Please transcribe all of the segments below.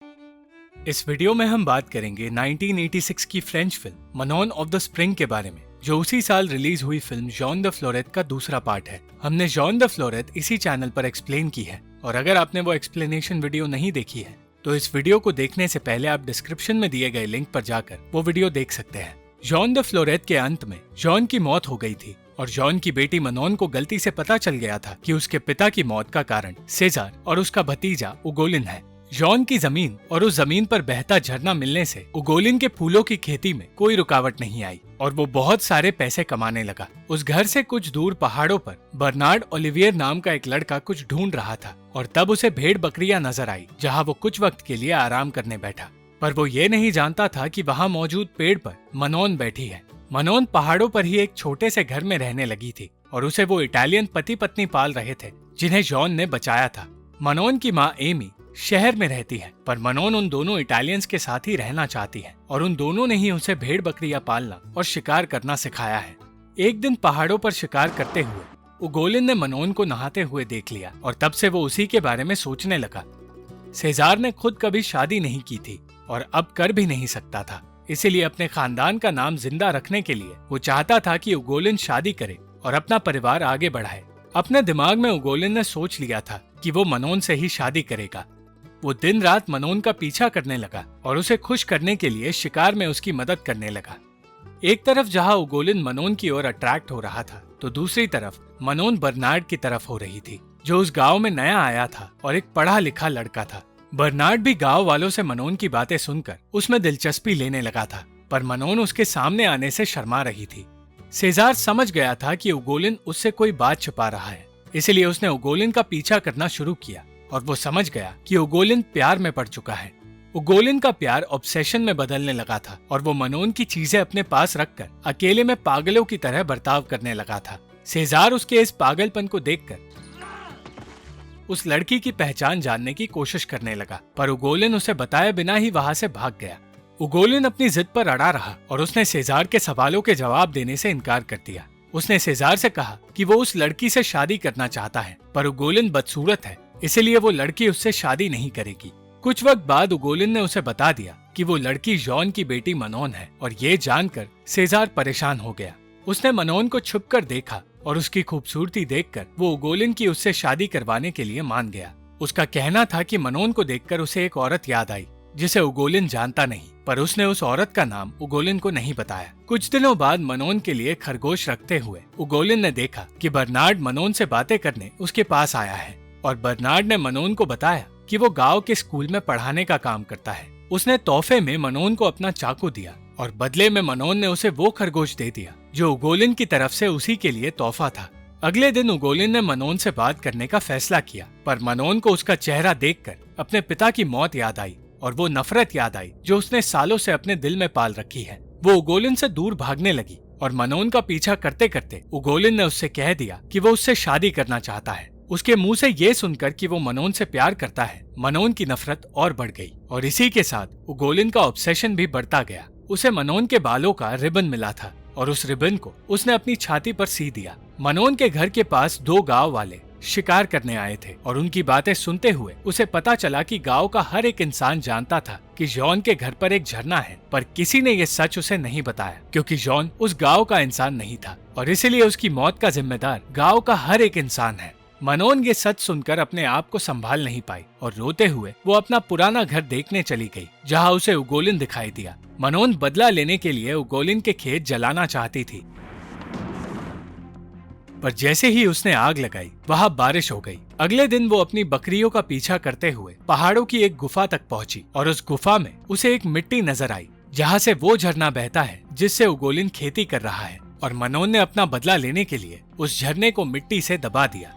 इस वीडियो में हम बात करेंगे 1986 की French film Manon of the Spring के बारे में, जो उसी साल रिलीज हुई फिल्म जॉन द फ्लोरेट का दूसरा पार्ट है। हमने जॉन द फ्लोरेट इसी चैनल पर एक्सप्लेन की है, और अगर आपने वो एक्सप्लेनेशन वीडियो नहीं देखी है तो इस वीडियो को देखने से पहले आप डिस्क्रिप्शन में दिए गए लिंक पर जाकर वो वीडियो देख सकते हैं। जॉन द फ्लोरेट के अंत में जॉन की मौत हो गई थी और जॉन की बेटी मनोन को गलती से पता चल गया था कि उसके पिता की मौत का कारण सेजार और उसका भतीजा उगोलिन है। जॉन की जमीन और उस जमीन पर बहता झरना मिलने से उगोलिन के फूलों की खेती में कोई रुकावट नहीं आई और वो बहुत सारे पैसे कमाने लगा। उस घर से कुछ दूर पहाड़ों पर बर्नार्ड ओलिवियर नाम का एक लड़का कुछ ढूंढ रहा था और तब उसे भेड़ बकरियां नजर आई, जहां वो कुछ वक्त के लिए आराम करने बैठा। पर वो ये नहीं जानता था कि वहां मौजूद पेड़ पर मनोन बैठी है। मनोन पहाड़ों पर ही एक छोटे से घर में रहने लगी थी और उसे वो इटालियन पति पत्नी पाल रहे थे जिन्हें जॉन ने बचाया था। मनोन की माँ एमी शहर में रहती है, पर मनोन उन दोनों इटालियंस के साथ ही रहना चाहती है और उन दोनों ने ही उसे भेड़ बकरियां पालना और शिकार करना सिखाया है। एक दिन पहाड़ों पर शिकार करते हुए उगोलिन ने मनोन को नहाते हुए देख लिया और तब से वो उसी के बारे में सोचने लगा। सेजार ने खुद कभी शादी नहीं की थी और अब कर भी नहीं सकता था, इसीलिए अपने खानदान का नाम जिंदा रखने के लिए वो चाहता था कि उगोलिन शादी करे और अपना परिवार आगे बढ़ाए। अपने दिमाग में उगोलिन ने सोच लिया था कि वो मनोन से ही शादी करेगा। वो दिन रात मनोन का पीछा करने लगा और उसे खुश करने के लिए शिकार में उसकी मदद करने लगा। एक तरफ जहां उगोलिन मनोन की ओर अट्रैक्ट हो रहा था तो दूसरी तरफ मनोन बर्नार्ड की तरफ हो रही थी, जो उस गांव में नया आया था और एक पढ़ा लिखा लड़का था। बर्नार्ड भी गांव वालों से मनोन की बातें सुनकर उसमें दिलचस्पी लेने लगा था, पर मनोन उसके सामने आने से शर्मा रही थी। सेजार समझ गया था कि उगोलिन उससे कोई बात छुपा रहा है, इसलिए उसने उगोलिन का पीछा करना शुरू किया और वो समझ गया कि उगोलिन प्यार में पड़ चुका है। उगोलिन का प्यार ऑब्सेशन में बदलने लगा था और वो मनोन की चीजें अपने पास रखकर अकेले में पागलों की तरह बर्ताव करने लगा था। सेजार उसके इस पागलपन को देखकर उस लड़की की पहचान जानने की कोशिश करने लगा, पर उगोलिन उसे बताए बिना ही वहां से भाग गया। उगोलिन अपनी जिद पर अड़ा रहा और उसने सेजार के सवालों के जवाब देने से इनकार कर दिया। उसने सेजार से कहा कि वो उस लड़की से शादी करना चाहता है, पर उगोलिन बदसूरत है, इसलिए वो लड़की उससे शादी नहीं करेगी। कुछ वक्त बाद उगोलिन ने उसे बता दिया कि वो लड़की जॉन की बेटी मनोन है और ये जानकर सेजार परेशान हो गया। उसने मनोन को छुपकर देखा और उसकी खूबसूरती देखकर वो उगोलिन की उससे शादी करवाने के लिए मान गया। उसका कहना था कि मनोन को देखकर उसे एक औरत याद आई जिसे उगोलिन जानता नहीं, पर उसने उस औरत का नाम उगोलिन को नहीं बताया। कुछ दिनों बाद मनोन के लिए खरगोश रखते हुए उगोलिन ने देखा कि बर्नार्ड मनोन से बातें करने उसके पास आया है और बर्नार्ड ने मनोन को बताया कि वो गांव के स्कूल में पढ़ाने का काम करता है। उसने तोहफे में मनोन को अपना चाकू दिया और बदले में मनोन ने उसे वो खरगोश दे दिया जो उगोलिन की तरफ से उसी के लिए तोहफा था। अगले दिन उगोलिन ने मनोन से बात करने का फैसला किया, पर मनोन को उसका चेहरा देखकर अपने पिता की मौत याद आई और वो नफरत याद आई जो उसने सालों से अपने दिल में पाल रखी है। वो उगोलिन से दूर भागने लगी और मनोन का पीछा करते करते उगोलिन ने उससे कह दिया कि वो उससे शादी करना चाहता है। उसके मुंह से ये सुनकर कि वो मनोन से प्यार करता है, मनोन की नफरत और बढ़ गई और इसी के साथ उगोलिन का ऑब्सेशन भी बढ़ता गया। उसे मनोन के बालों का रिबन मिला था और उस रिबन को उसने अपनी छाती पर सी दिया। मनोन के घर के पास दो गांव वाले शिकार करने आए थे और उनकी बातें सुनते हुए उसे पता चला कि गांव का हर एक इंसान जानता था कि जॉन के घर पर एक झरना है, पर किसी ने ये सच उसे नहीं बताया क्योंकि जॉन उस गांव का इंसान नहीं था और इसीलिए उसकी मौत का जिम्मेदार गांव का हर एक इंसान है। मनोन ये सच सुनकर अपने आप को संभाल नहीं पाई और रोते हुए वो अपना पुराना घर देखने चली गई, जहाँ उसे उगोलिन दिखाई दिया। मनोन बदला लेने के लिए उगोलिन के खेत जलाना चाहती थी, पर जैसे ही उसने आग लगाई वहाँ बारिश हो गई। अगले दिन वो अपनी बकरियों का पीछा करते हुए पहाड़ों की एक गुफा तक पहुंची और उस गुफा में उसे एक मिट्टी नजर आई जहाँ से वो झरना बहता है जिससे उगोलिन खेती कर रहा है, और मनोन ने अपना बदला लेने के लिए उस झरने को मिट्टी से दबा दिया।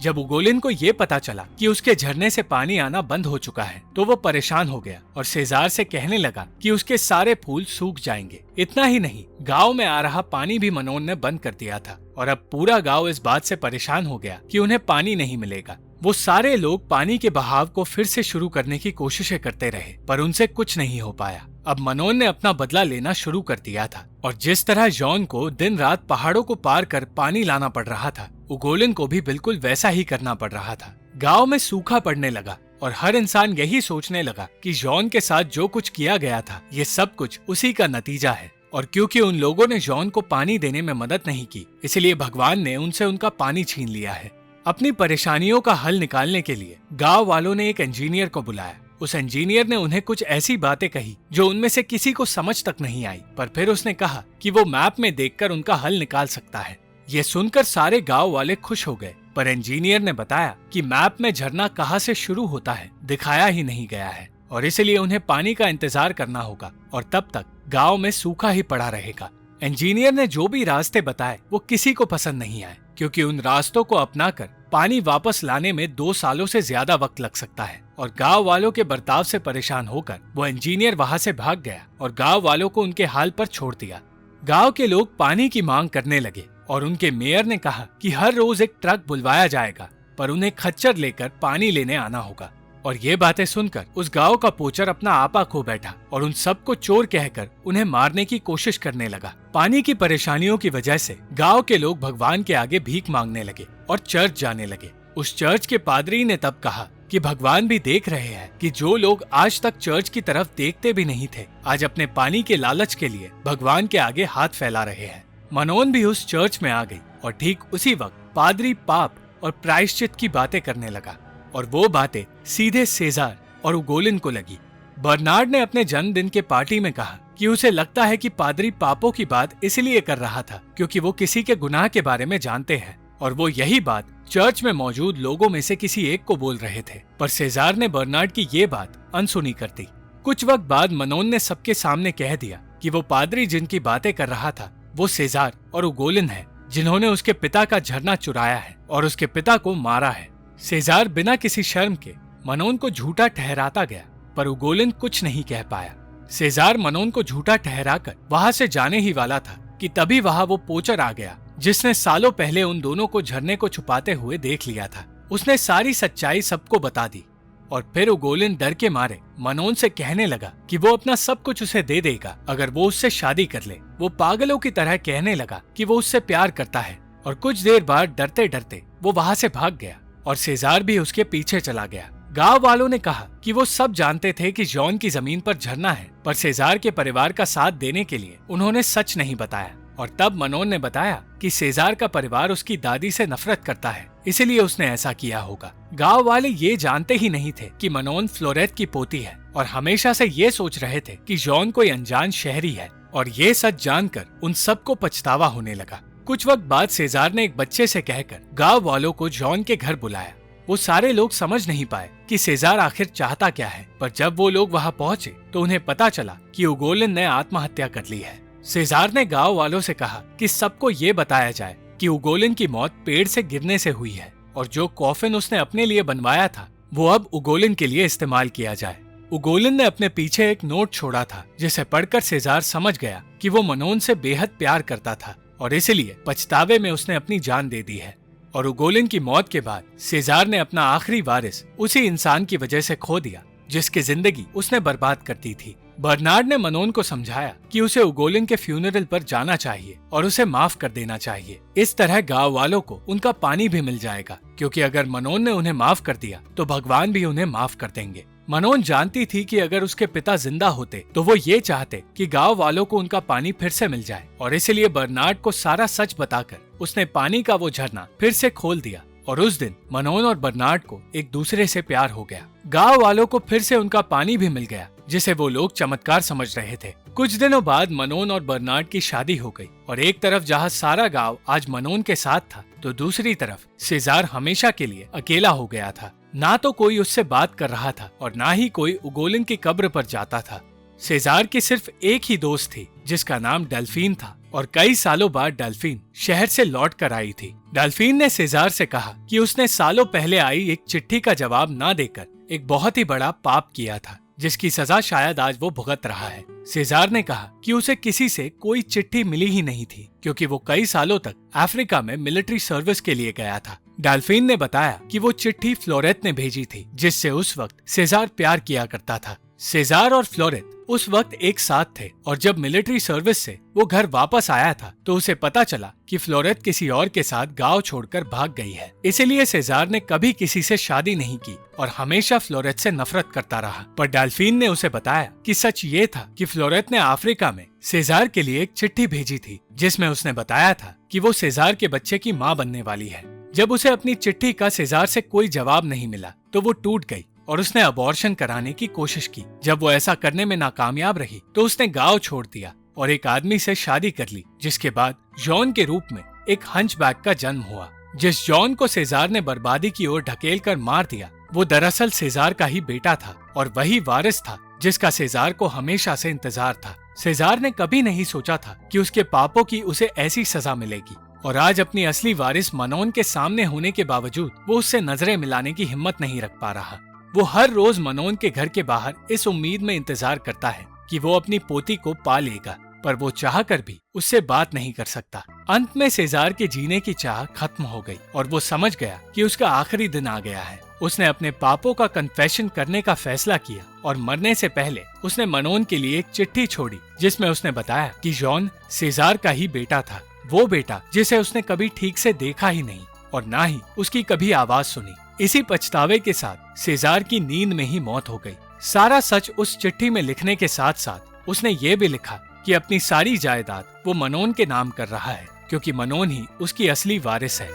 जब उगोलिन को ये पता चला कि उसके झरने से पानी आना बंद हो चुका है तो वो परेशान हो गया और सेजार से कहने लगा कि उसके सारे फूल सूख जाएंगे। इतना ही नहीं, गांव में आ रहा पानी भी मनोन ने बंद कर दिया था और अब पूरा गांव इस बात से परेशान हो गया कि उन्हें पानी नहीं मिलेगा। वो सारे लोग पानी के बहाव को फिर से शुरू करने की कोशिशें करते रहे, पर उनसे कुछ नहीं हो पाया। अब मनोन ने अपना बदला लेना शुरू कर दिया था और जिस तरह जॉन को दिन रात पहाड़ों को पार कर पानी लाना पड़ रहा था, उगोलिन को भी बिल्कुल वैसा ही करना पड़ रहा था। गांव में सूखा पड़ने लगा और हर इंसान यही सोचने लगा कि जॉन के साथ जो कुछ किया गया था ये सब कुछ उसी का नतीजा है। और क्योंकि उन लोगों ने जॉन को पानी देने में मदद नहीं की, इसलिए भगवान ने उनसे उनका पानी छीन लिया है। अपनी परेशानियों का हल निकालने के लिए गांव वालों ने एक इंजीनियर को बुलाया। उस इंजीनियर ने उन्हें कुछ ऐसी बातें कही जो उनमें से किसी को समझ तक नहीं आई, पर फिर उसने कहा कि वो मैप में देखकर उनका हल निकाल सकता है। ये सुनकर सारे गांव वाले खुश हो गए, पर इंजीनियर ने बताया कि मैप में झरना कहाँ से शुरू होता है दिखाया ही नहीं गया है और इसलिए उन्हें पानी का इंतजार करना होगा और तब तक गांव में सूखा ही पड़ा रहेगा। इंजीनियर ने जो भी रास्ते बताए वो किसी को पसंद नहीं आए, क्योंकि उन रास्तों को अपनाकर पानी वापस लाने में 2 सालों से ज्यादा वक्त लग सकता है। और गांव वालों के बर्ताव से परेशान होकर वो इंजीनियर वहां से भाग गया और गांव वालों को उनके हाल पर छोड़ दिया। गांव के लोग पानी की मांग करने लगे और उनके मेयर ने कहा कि हर रोज एक ट्रक बुलवाया जाएगा, पर उन्हें खच्चर लेकर पानी लेने आना होगा। और ये बातें सुनकर उस गांव का पोचर अपना आपा खो बैठा और उन सबको चोर कहकर उन्हें मारने की कोशिश करने लगा। पानी की परेशानियों की वजह से गांव के लोग भगवान के आगे भीख मांगने लगे और चर्च जाने लगे। उस चर्च के पादरी ने तब कहा कि भगवान भी देख रहे हैं कि जो लोग आज तक चर्च की तरफ देखते भी नहीं थे, आज अपने पानी के लालच के लिए भगवान के आगे हाथ फैला रहे हैं। मनोन भी उस चर्च में आ गई और ठीक उसी वक्त पादरी पाप और प्रायश्चित की बातें करने लगा और वो बातें सीधे सेजार और उगोलिन को लगी। बर्नार्ड ने अपने जन्मदिन के पार्टी में कहा कि उसे लगता है कि पादरी पापों की बात इसलिए कर रहा था क्योंकि वो किसी के गुनाह के बारे में जानते हैं और वो यही बात चर्च में मौजूद लोगों में से किसी एक को बोल रहे थे। पर सेजार ने बर्नार्ड की ये बात अनसुनी कर दी। कुछ वक्त बाद मनोन ने सबके सामने कह दिया कि वो पादरी जिनकी बातें कर रहा था वो सेजार और उगोलिन है, जिन्होंने उसके पिता का झरना चुराया है और उसके पिता को मारा है। सेजार बिना किसी शर्म के मनोन को झूठा ठहराता गया, पर उगोलिन कुछ नहीं कह पाया। सेजार मनोन को झूठा ठहराकर वहां से जाने ही वाला था कि तभी वहां वो पोचर आ गया जिसने सालों पहले उन दोनों को झरने को छुपाते हुए देख लिया था। उसने सारी सच्चाई सबको बता दी और फिर उगोलिन डर के मारे मनोन से कहने लगा कि वो अपना सब कुछ उसे दे देगा अगर वो उससे शादी कर ले। वो पागलों की तरह कहने लगा कि वो उससे प्यार करता है और कुछ देर बाद डरते डरते वो वहां से भाग गया और सेजार भी उसके पीछे चला गया। गांव वालों ने कहा कि वो सब जानते थे कि जॉन की जमीन पर झरना है, पर सेजार के परिवार का साथ देने के लिए उन्होंने सच नहीं बताया। और तब मनोन ने बताया कि सेजार का परिवार उसकी दादी से नफरत करता है, इसलिए उसने ऐसा किया होगा। गांव वाले ये जानते ही नहीं थे कि मनोन फ्लोरेट की पोती है और हमेशा से ये सोच रहे थे कि जॉन कोई अनजान शहरी है और ये सच जानकर उन सबको पछतावा होने लगा। कुछ वक्त बाद सेजार ने एक बच्चे से कहकर गांव वालों को जॉन के घर बुलाया। वो सारे लोग समझ नहीं पाए कि सेजार आखिर चाहता क्या है, पर जब वो लोग वहां पहुंचे तो उन्हें पता चला कि उगोलिन ने आत्महत्या कर ली है। सेजार ने गांव वालों से कहा कि सबको ये बताया जाए कि उगोलिन की मौत पेड़ से गिरने से हुई है और जो कॉफिन उसने अपने लिए बनवाया था वो अब उगोलिन के लिए इस्तेमाल किया जाए। उगोलिन ने अपने पीछे एक नोट छोड़ा था जिसे पढ़कर सेजार समझ गया कि वो मनोन से बेहद प्यार करता था और इसलिए पछतावे में उसने अपनी जान दे दी है। और उगोलिन की मौत के बाद सेजार ने अपना आखिरी वारिस उसी इंसान की वजह से खो दिया जिसकी जिंदगी उसने बर्बाद कर दी थी। बर्नार्ड ने मनोन को समझाया कि उसे उगोलिन के फ्यूनरल पर जाना चाहिए और उसे माफ कर देना चाहिए। इस तरह गांव वालों को उनका पानी भी मिल जाएगा, क्योंकि अगर मनोन ने उन्हें माफ कर दिया तो भगवान भी उन्हें माफ कर देंगे। मनोन जानती थी कि अगर उसके पिता जिंदा होते तो वो ये चाहते कि गांव वालों को उनका पानी फिर से मिल जाए और इसलिए बर्नार्ड को सारा सच बताकर उसने पानी का वो झरना फिर से खोल दिया और उस दिन मनोन और बर्नार्ड को एक दूसरे से प्यार हो गया। गांव वालों को फिर से उनका पानी भी मिल गया जिसे वो लोग चमत्कार समझ रहे थे। कुछ दिनों बाद मनोन और बर्नार्ड की शादी हो गई और एक तरफ जहाँ सारा गांव आज मनोन के साथ था तो दूसरी तरफ सेजार हमेशा के लिए अकेला हो गया था। ना तो कोई उससे बात कर रहा था और ना ही कोई उगोलिन की कब्र पर जाता था। सेजार की सिर्फ एक ही दोस्त थी जिसका नाम डेल्फीन था और कई सालों बाद डेल्फीन शहर से लौट कर आई थी। डेल्फीन ने सेजार से कहा कि उसने सालों पहले आई एक चिट्ठी का जवाब ना देकर एक बहुत ही बड़ा पाप किया था जिसकी सजा शायद आज वो भुगत रहा है। सेजार ने कहा कि उसे किसी से कोई चिट्ठी मिली ही नहीं थी क्योंकि वो कई सालों तक अफ्रीका में मिलिट्री सर्विस के लिए गया था। डेल्फीन ने बताया कि वो चिट्ठी फ्लोरेट ने भेजी थी जिससे उस वक्त सेजार प्यार किया करता था सेजार और फ्लोरेट उस वक्त एक साथ थे और जब मिलिट्री सर्विस से वो घर वापस आया था तो उसे पता चला कि फ्लोरेट किसी और के साथ गांव छोड़कर भाग गई है। इसीलिए सेजार ने कभी किसी से शादी नहीं की और हमेशा फ्लोरेट से नफरत करता रहा। पर डेल्फीन ने उसे बताया कि सच ये था कि फ्लोरेट ने अफ्रीका में सेजार के लिए एक चिट्ठी भेजी थी जिसमें उसने बताया था कि वो सेजार के बच्चे की माँ बनने वाली है। जब उसे अपनी चिट्ठी का सेजार से कोई जवाब नहीं मिला तो वो टूट गई और उसने अबॉर्शन कराने की कोशिश की। जब वो ऐसा करने में नाकामयाब रही तो उसने गांव छोड़ दिया और एक आदमी से शादी कर ली, जिसके बाद जॉन के रूप में एक हंचबैक का जन्म हुआ। जिस जॉन को सेजार ने बर्बादी की ओर ढकेल कर मार दिया वो दरअसल सेजार का ही बेटा था और वही वारिस था जिसका सेजार को हमेशा से इंतजार था। सेजार ने कभी नहीं सोचा था कि उसके पापों की उसे ऐसी सजा मिलेगी और आज अपनी असली वारिस मनोन के सामने होने के बावजूद वो उससे नजरें मिलाने की हिम्मत नहीं रख पा रहा। वो हर रोज मनोन के घर के बाहर इस उम्मीद में इंतजार करता है कि वो अपनी पोती को पा लेगा, पर वो चाहकर भी उससे बात नहीं कर सकता। अंत में सेजार के जीने की चाह खत्म हो गई और वो समझ गया कि उसका आखिरी दिन आ गया है। उसने अपने पापों का कन्फेशन करने का फैसला किया और मरने से पहले उसने मनोन के लिए एक चिट्ठी छोड़ी जिसमें उसने बताया कि जॉन सेजार का ही बेटा था, वो बेटा जिसे उसने कभी ठीक से देखा ही नहीं और ना ही उसकी कभी आवाज सुनी। इसी पछतावे के साथ सेजार की नींद में ही मौत हो गई। सारा सच उस चिट्ठी में लिखने के साथ साथ उसने ये भी लिखा कि अपनी सारी जायदाद वो मनोन के नाम कर रहा है क्योंकि मनोन ही उसकी असली वारिस है।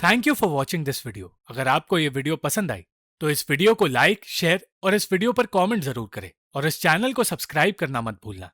Thank you for watching this video. अगर आपको ये वीडियो पसंद आई तो इस वीडियो को लाइक, शेयर और इस वीडियो पर कमेंट जरूर करें और इस चैनल को सब्सक्राइब करना मत भूलना।